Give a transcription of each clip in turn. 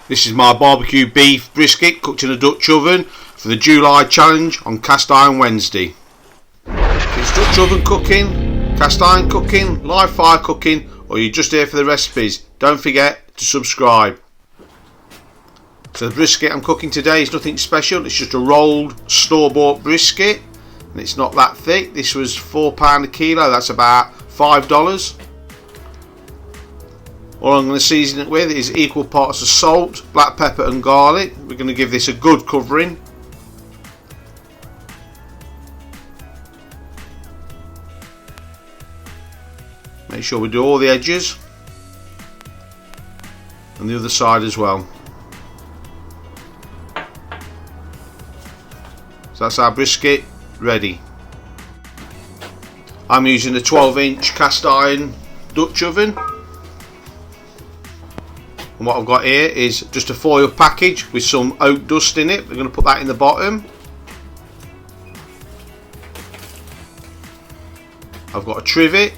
This is my barbecue beef brisket cooked in a Dutch oven for the July challenge on Cast Iron Wednesday. If it's Dutch oven cooking, cast iron cooking, live fire cooking, or you're just here for the recipes, don't forget to subscribe. So the brisket I'm cooking today is nothing special, it's just a rolled store-bought brisket, and it's not that thick. This was £4 a kilo, that's about $5. All I'm going to season it with is equal parts of salt, black pepper and garlic. We're going to give this a good covering. Make sure we do all the edges and the other side as well. So that's our brisket ready. I'm using a 12-inch cast iron Dutch oven. And what I've got here is just a foil package with some oak dust in it. We're going to put that in the bottom. I've got a trivet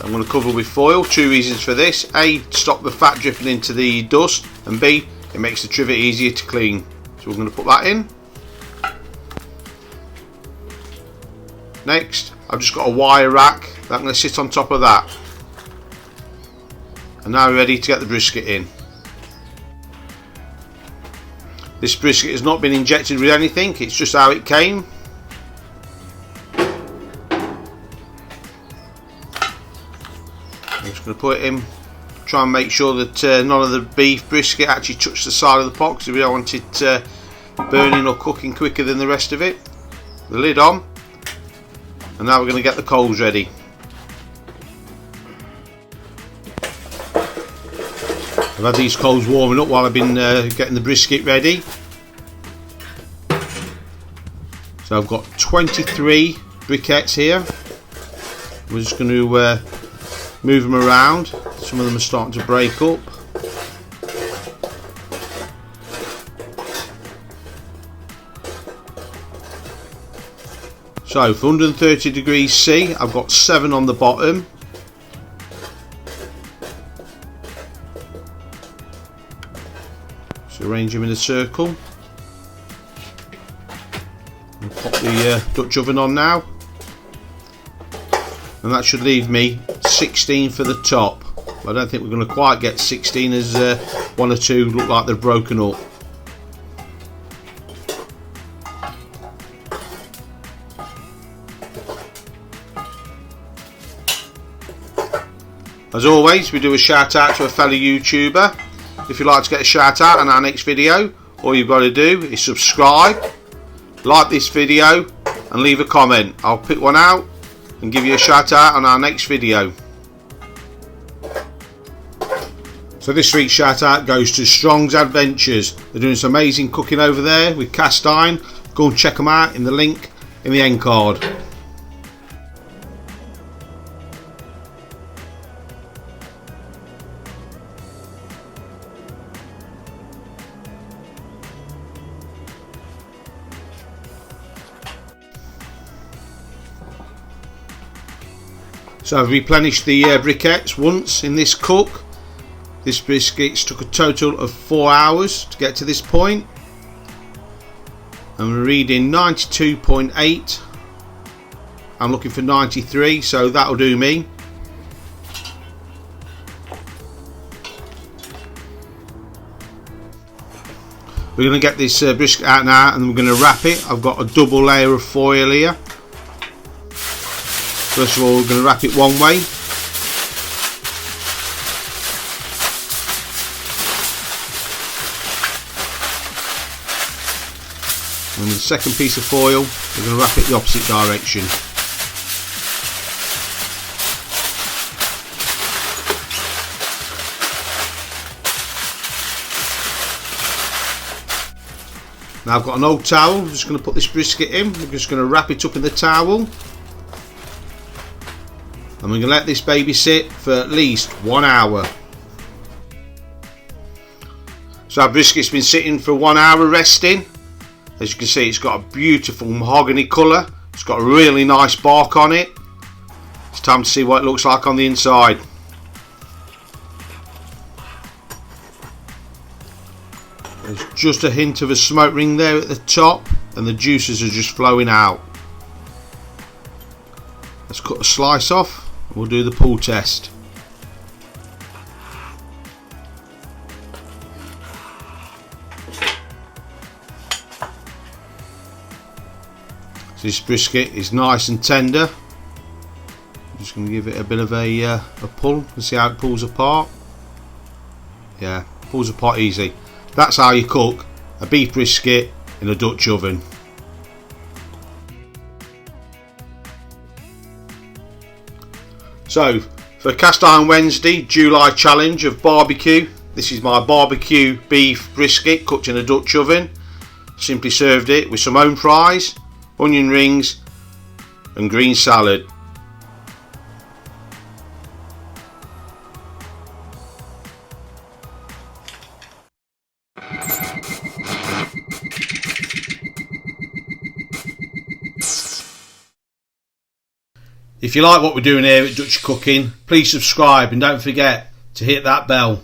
I'm going to cover with foil. Two reasons for this: A, to stop the fat dripping into the dust, and B, it makes the trivet easier to clean. So we're going to put that in. Next, I've just got a wire rack that I'm going to sit on top of that. And now we're ready to get the brisket in. This brisket has not been injected with anything, it's just how it came. I'm just going to put it in, try and make sure that none of the beef brisket actually touch the side of the pot, because we don't want it burning or cooking quicker than the rest of it. The lid on, and now we're going to get the coals ready. I've had these coals warming up while I've been getting the brisket ready. So I've got 23 briquettes here. We're just going to move them around. Some of them are starting to break up. So for 130 degrees C, I've got 7 on the bottom. Arrange them in a circle. I'll pop the Dutch oven on now, and that should leave me 16 for the top. I don't think we're going to quite get 16, as one or two look like they've broken up. As always, we do a shout out to a fellow YouTuber. If you'd like to get a shout out on our next video, all you've got to do is subscribe, like this video and leave a comment. I'll pick one out and give you a shout out on our next video. So this week's shout out goes to Strong's Adventures. They're doing some amazing cooking over there with cast iron. Go and check them out in the link in the end card. So I've replenished the briquettes once in this cook. This brisket's took a total of 4 hours to get to this point. And we're reading 92.8. I'm looking for 93, so that'll do me. We're going to get this brisket out now, and we're going to wrap it. I've got a double layer of foil here. First of all, we're going to wrap it one way. And with the second piece of foil, we're going to wrap it the opposite direction. Now I've got an old towel. I'm just going to put this brisket in. We're just going to wrap it up in the towel. And we're going to let this baby sit for at least 1 hour. So our brisket's been sitting for 1 hour resting. As you can see, it's got a beautiful mahogany colour. It's got a really nice bark on it. It's time to see what it looks like on the inside. There's just a hint of a smoke ring there at the top, and the juices are just flowing out. Let's cut a slice off and we'll do the pull test. So this brisket is nice and tender. I'm just going to give it a bit of a pull and see how it pulls apart. Yeah, pulls apart easy. That's how you cook a beef brisket in a Dutch oven. So for Cast Iron Wednesday July challenge of barbecue, this is my barbecue beef brisket cooked in a Dutch oven. Simply served it with some home fries, onion rings and green salad. If you like what we're doing here at Dutchy Cooking, please subscribe and don't forget to hit that bell.